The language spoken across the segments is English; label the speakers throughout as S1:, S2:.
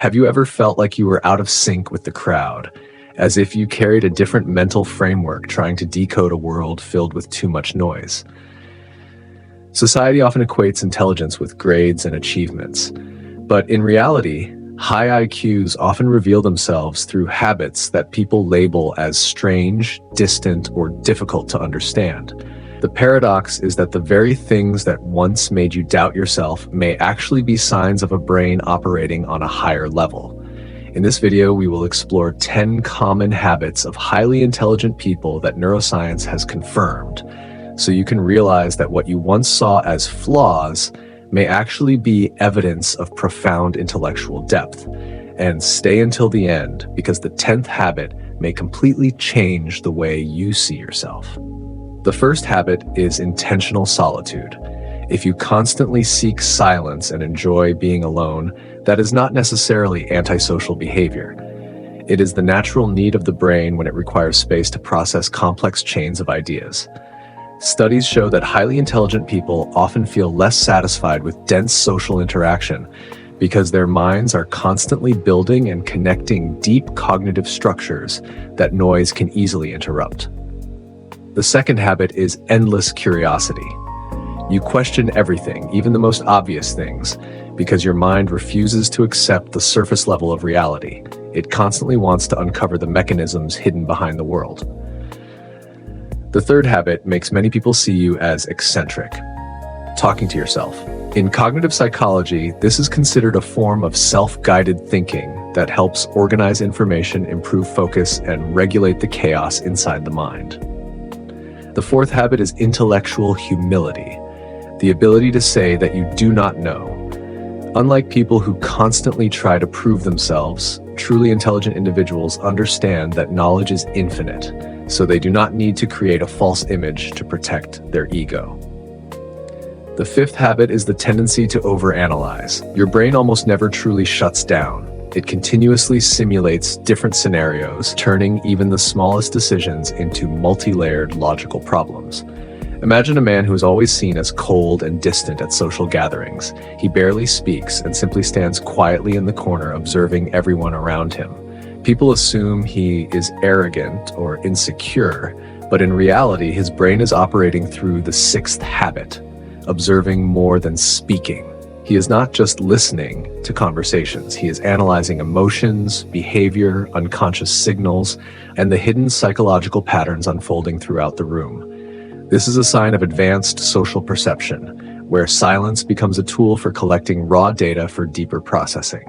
S1: Have you ever felt like you were out of sync with the crowd, as if you carried a different mental framework trying to decode a world filled with too much noise? Society often equates intelligence with grades and achievements, but in reality, high IQs often reveal themselves through habits that people label as strange, distant, or difficult to understand. The paradox is that the very things that once made you doubt yourself may actually be signs of a brain operating on a higher level. In this video, we will explore 10 common habits of highly intelligent people that neuroscience has confirmed, so you can realize that what you once saw as flaws may actually be evidence of profound intellectual depth. And stay until the end, because the 10th habit may completely change the way you see yourself. The first habit is intentional solitude. If you constantly seek silence and enjoy being alone, that is not necessarily antisocial behavior. It is the natural need of the brain when it requires space to process complex chains of ideas. Studies show that highly intelligent people often feel less satisfied with dense social interaction because their minds are constantly building and connecting deep cognitive structures that noise can easily interrupt. The second habit is endless curiosity. You question everything, even the most obvious things, because your mind refuses to accept the surface level of reality. It constantly wants to uncover the mechanisms hidden behind the world. The third habit makes many people see you as eccentric. Talking to yourself. In cognitive psychology, this is considered a form of self-guided thinking that helps organize information, improve focus, and regulate the chaos inside the mind. The fourth habit is intellectual humility, the ability to say that you do not know. Unlike people who constantly try to prove themselves, truly intelligent individuals understand that knowledge is infinite, so they do not need to create a false image to protect their ego. The fifth habit is the tendency to overanalyze. Your brain almost never truly shuts down. It continuously simulates different scenarios, turning even the smallest decisions into multi-layered logical problems. Imagine a man who is always seen as cold and distant at social gatherings. He barely speaks and simply stands quietly in the corner observing everyone around him. People assume he is arrogant or insecure, but in reality, his brain is operating through the sixth habit, observing more than speaking. He is not just listening to conversations. He is analyzing emotions, behavior, unconscious signals, and the hidden psychological patterns unfolding throughout the room. This is a sign of advanced social perception, where silence becomes a tool for collecting raw data for deeper processing.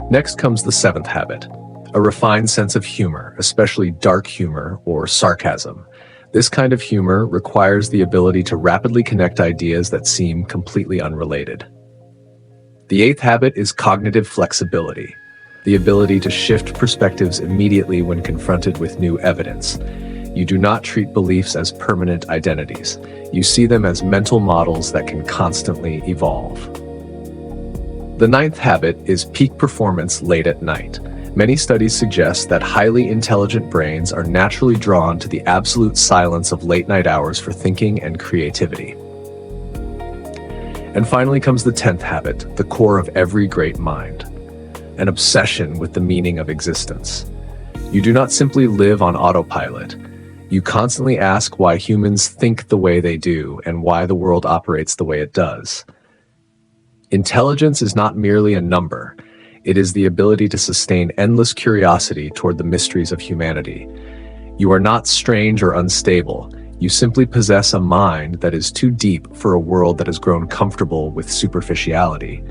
S1: Next comes the seventh habit, a refined sense of humor, especially dark humor or sarcasm. This kind of humor requires the ability to rapidly connect ideas that seem completely unrelated. The eighth habit is cognitive flexibility, the ability to shift perspectives immediately when confronted with new evidence. You do not treat beliefs as permanent identities. You see them as mental models that can constantly evolve. The ninth habit is peak performance late at night. Many studies suggest that highly intelligent brains are naturally drawn to the absolute silence of late-night hours for thinking and creativity. And finally comes the 10th habit, the core of every great mind, an obsession with the meaning of existence. You do not simply live on autopilot. You constantly ask why humans think the way they do and why the world operates the way it does. Intelligence is not merely a number. It is the ability to sustain endless curiosity toward the mysteries of humanity. You are not strange or unstable. You simply possess a mind that is too deep for a world that has grown comfortable with superficiality.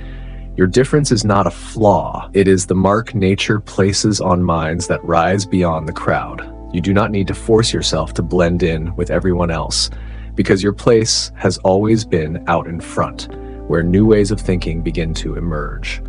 S1: Your difference is not a flaw. It is the mark nature places on minds that rise beyond the crowd. You do not need to force yourself to blend in with everyone else, because your place has always been out in front, where new ways of thinking begin to emerge.